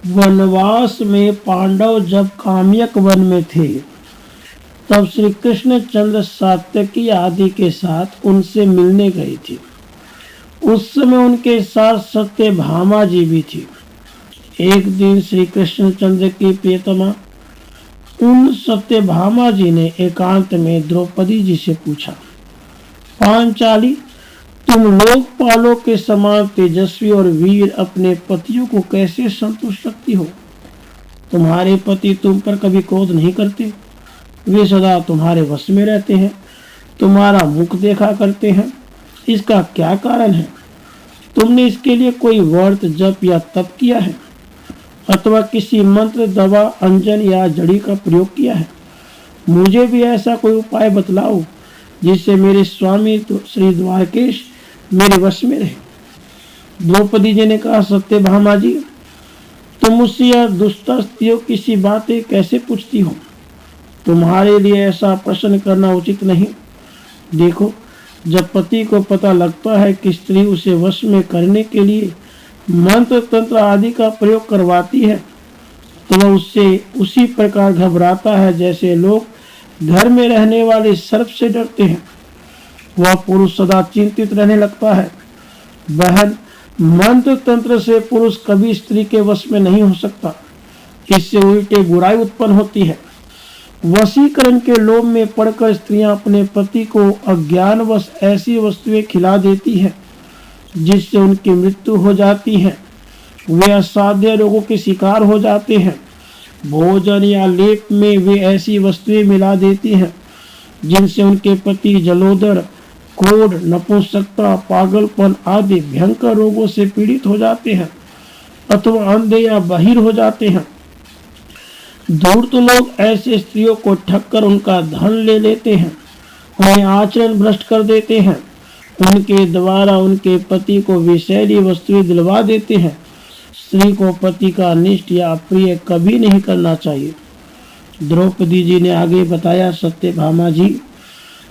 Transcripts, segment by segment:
वनवास में पांडव जब काम्यक वन में थे, तब श्री कृष्ण चंद्र सात्यकी आदि के साथ उनसे मिलने गए थे। उस समय उनके साथ सत्यभामा जी भी थी। एक दिन श्री कृष्ण चंद्र की प्रियतमा उन सत्यभामा जी ने एकांत में द्रौपदी जी से पूछा, पांचाली, तुम लोकपालों के समान तेजस्वी और वीर अपने पतियों को कैसे संतुष्ट रखती हो? तुम्हारे पति तुम पर कभी क्रोध नहीं करते, वे सदा तुम्हारे वश में रहते हैं, तुम्हारा मुख देखा करते हैं। इसका क्या कारण है? तुमने इसके लिए कोई व्रत, जप या तप किया है, अथवा किसी मंत्र, दवा, अंजन या जड़ी का प्रयोग किया है? मुझे भी ऐसा कोई उपाय बतलाओ जिससे मेरे स्वामी श्री द्वारकेश मेरे वश में रहे। द्रौपदी जी ने कहा, सत्यभामा जी, तुम मुझसे यह दुष्ट स्त्रियों की सी बातें कैसे पूछती हो? तुम्हारे लिए ऐसा प्रश्न करना उचित नहीं। देखो, जब पति को पता लगता है कि स्त्री उसे वश में करने के लिए मंत्र, तंत्र आदि का प्रयोग करवाती है, तो वह उससे उसी प्रकार घबराता है जैसे लोग घर में रहने वाले सर्प से डरते हैं। वह पुरुष सदा चिंतित रहने लगता है। बहन, मंत्र तंत्र से पुरुष कभी स्त्री के वश में नहीं हो सकता। इससे उल्टे बुराई उत्पन्न होती है। वशीकरण के लोभ में पड़कर स्त्रियां अपने पति को अज्ञानवश ऐसी वस्तुएं खिला देती हैं जिससे उनकी मृत्यु हो जाती है। वे असाध्य रोगों के शिकार हो जाते हैं। भोजन या लेप में वे ऐसी वस्तुएं मिला देती हैं जिनसे उनके पति जलोदर, कोढ़, नपुंसकता, पागलपन आदि भयंकर रोगों से पीड़ित हो जाते हैं अथवा अंधे या बहिर हो जाते हैं। धूर्त लोग ऐसे स्त्रियों को ठगकर उनका धन ले लेते हैं, उन्हें आचरण भ्रष्ट कर देते हैं, उनके द्वारा उनके पति को विषैली वस्तुएं दिलवा देते हैं। स्त्री को पति का अनिष्ट या अप्रिय कभी नहीं करना चाहिए। द्रौपदी जी ने आगे बताया, सत्यभामा जी,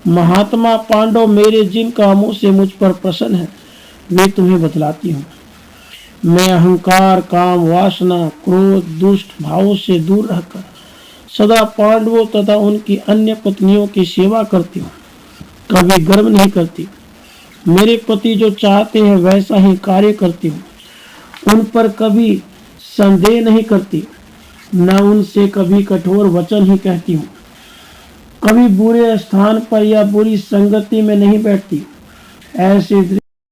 महात्मा पांडव मेरे जिन कामों से मुझ पर प्रसन्न है, वे तुम्हें बतलाती हूँ। मैं अहंकार, काम, वासना, क्रोध, दुष्ट भावों से दूर रहकर सदा पांडवों तथा उनकी अन्य पत्नियों की सेवा करती हूँ, कभी गर्व नहीं करती। मेरे पति जो चाहते हैं वैसा ही कार्य करती हूँ, उन पर कभी संदेह नहीं करती, न उनसे कभी कठोर वचन ही कहती हूँ, कभी बुरे स्थान पर या बुरी संगति में नहीं बैठती। ऐसे